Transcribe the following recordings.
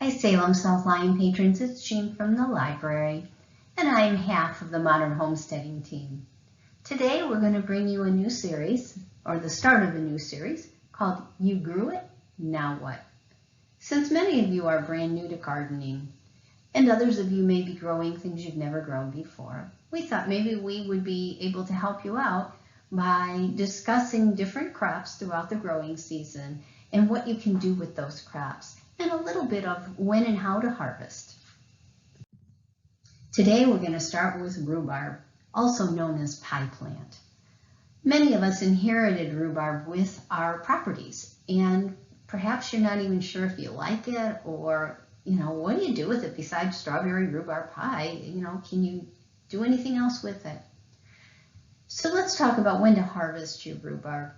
Hi Salem South Lyon patrons, it's Jean from the library, and I'm half of the Modern Homesteading team. Today we're going to bring you a new series, or the start of a new series, called You Grew It, Now What? Since many of you are brand new to gardening, and others of you may be growing things you've never grown before, we thought maybe we would be able to help you out by discussing different crops throughout the growing season and what you can do with those crops, and a little bit of when and how to harvest. Today we're going to start with rhubarb, also known as pie plant. Many of us inherited rhubarb with our properties, and perhaps you're not even sure if you like it, or what do you do with it besides strawberry rhubarb pie? Can you do anything else with it? So let's talk about when to harvest your rhubarb.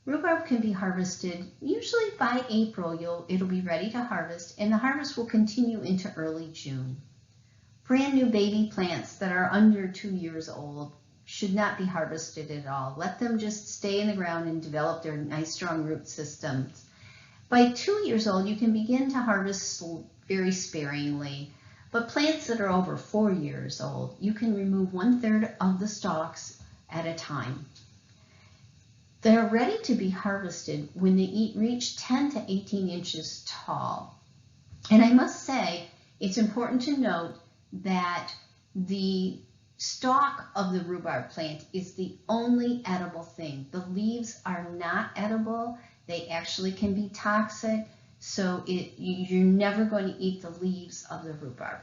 Rhubarb can be harvested usually by April. It'll be ready to harvest, and the harvest will continue into early June. Brand new baby plants that are under 2 years old should not be harvested at all. Let them just stay in the ground and develop their nice strong root systems. By 2 years old, you can begin to harvest very sparingly, but plants that are over 4 years old, you can remove 1/3 of the stalks at a time. They're ready to be harvested when they reach 10 to 18 inches tall. And I must say, it's important to note that the stalk of the rhubarb plant is the only edible thing. The leaves are not edible. They actually can be toxic, so you're never going to eat the leaves of the rhubarb.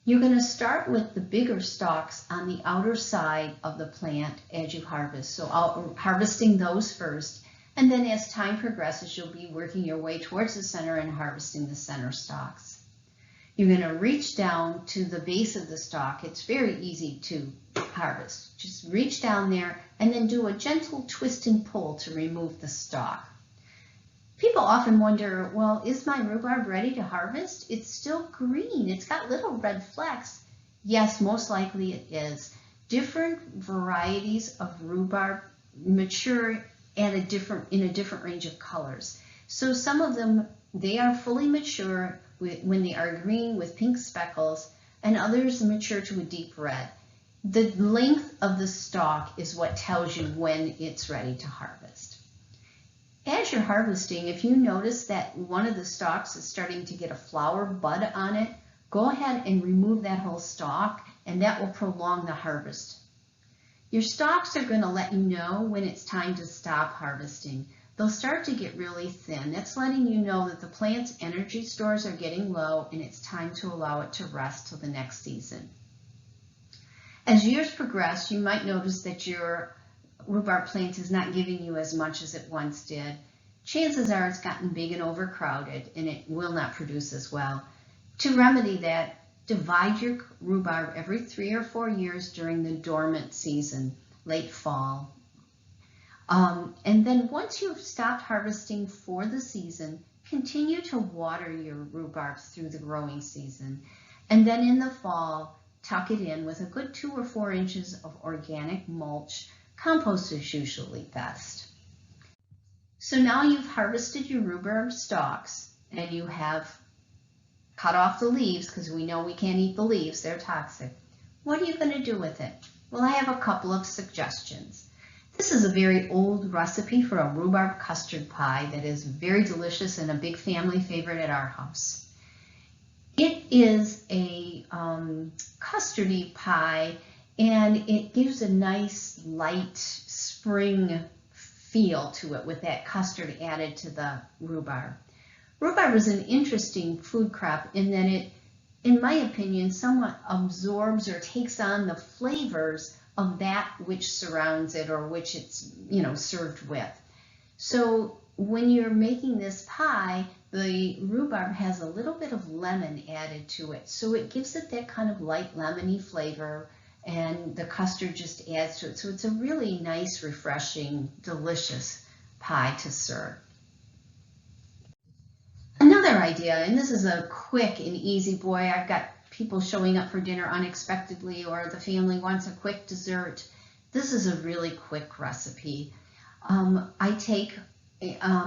You're going to start with the bigger stalks on the outer side of the plant as you harvest. So harvesting those first, and then as time progresses, you'll be working your way towards the center and harvesting the center stalks. You're going to reach down to the base of the stalk. It's very easy to harvest. Just reach down there and then do a gentle twist and pull to remove the stalk. People often wonder, well, is my rhubarb ready to harvest? It's still green. It's got little red flecks. Yes, most likely it is. Different varieties of rhubarb mature at in a different range of colors. So some of them, they are fully mature when they are green with pink speckles, and others mature to a deep red. The length of the stalk is what tells you when it's ready to harvest. As you're harvesting, if you notice that one of the stalks is starting to get a flower bud on it, go ahead and remove that whole stalk, and that will prolong the harvest. Your stalks are going to let you know when it's time to stop harvesting. They'll start to get really thin. That's letting you know that the plant's energy stores are getting low and it's time to allow it to rest till the next season. As years progress, you might notice that your rhubarb plant is not giving you as much as it once did. Chances are it's gotten big and overcrowded and it will not produce as well. To remedy that, divide your rhubarb every 3 or 4 years during the dormant season, late fall. And then once you've stopped harvesting for the season, continue to water your rhubarb through the growing season. And then in the fall, tuck it in with a good 2 or 4 inches of organic mulch. Compost is usually best. So now you've harvested your rhubarb stalks and you have cut off the leaves, because we know we can't eat the leaves, they're toxic. What are you going to do with it? Well, I have a couple of suggestions. This is a very old recipe for a rhubarb custard pie that is very delicious and a big family favorite at our house. It is a custardy pie, and it gives a nice light spring feel to it with that custard added to the rhubarb. Rhubarb is an interesting food crop in that it, in my opinion, somewhat absorbs or takes on the flavors of that which surrounds it or which it's served with. So when you're making this pie, the rhubarb has a little bit of lemon added to it, so it gives it that kind of light lemony flavor, and the custard just adds to it. So it's a really nice, refreshing, delicious pie to serve. Another idea, and this is a quick and easy, boy, I've got people showing up for dinner unexpectedly, or the family wants a quick dessert. This is a really quick recipe. I take,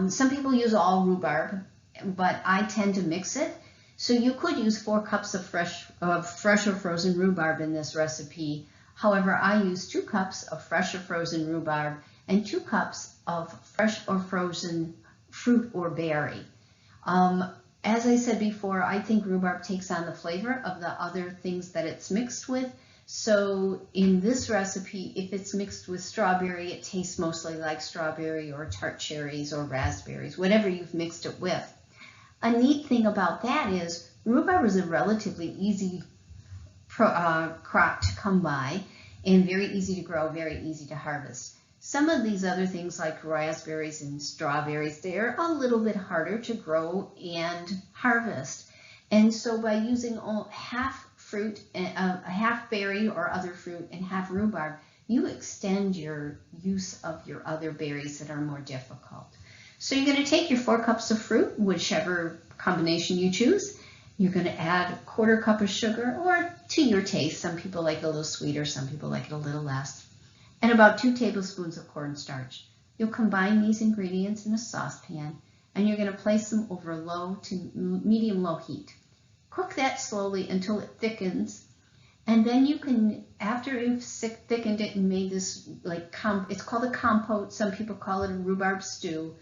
some people use all rhubarb, but I tend to mix it. So you could use 4 cups of fresh or frozen rhubarb in this recipe. However, I use 2 cups of fresh or frozen rhubarb and 2 cups of fresh or frozen fruit or berry. As I said before, I think rhubarb takes on the flavor of the other things that it's mixed with. So in this recipe, if it's mixed with strawberry, it tastes mostly like strawberry or tart cherries or raspberries, whatever you've mixed it with. A neat thing about that is rhubarb is a relatively easy crop to come by and very easy to grow, very easy to harvest. Some of these other things like raspberries and strawberries, they're a little bit harder to grow and harvest. And so by using half fruit, half berry or other fruit and half rhubarb, you extend your use of your other berries that are more difficult. So you're going to take your 4 cups of fruit, whichever combination you choose. You're going to add 1/4 cup of sugar, or to your taste. Some people like it a little sweeter, some people like it a little less. And about 2 tablespoons of cornstarch. You'll combine these ingredients in a saucepan, and you're going to place them over low to medium-low heat. Cook that slowly until it thickens, and then you can, after you've thickened it and made this, it's called a compote. Some people call it a rhubarb stew.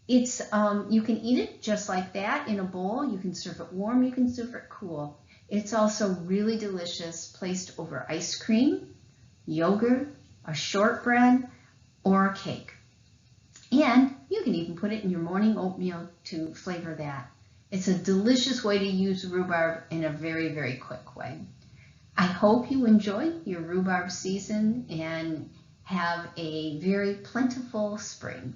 It's you can eat it just like that in a bowl. You can serve it warm, you can serve it cool. It's also really delicious placed over ice cream, yogurt, a shortbread, or a cake. And you can even put it in your morning oatmeal to flavor that. It's a delicious way to use rhubarb in a very, very quick way. I hope you enjoy your rhubarb season and have a very plentiful spring.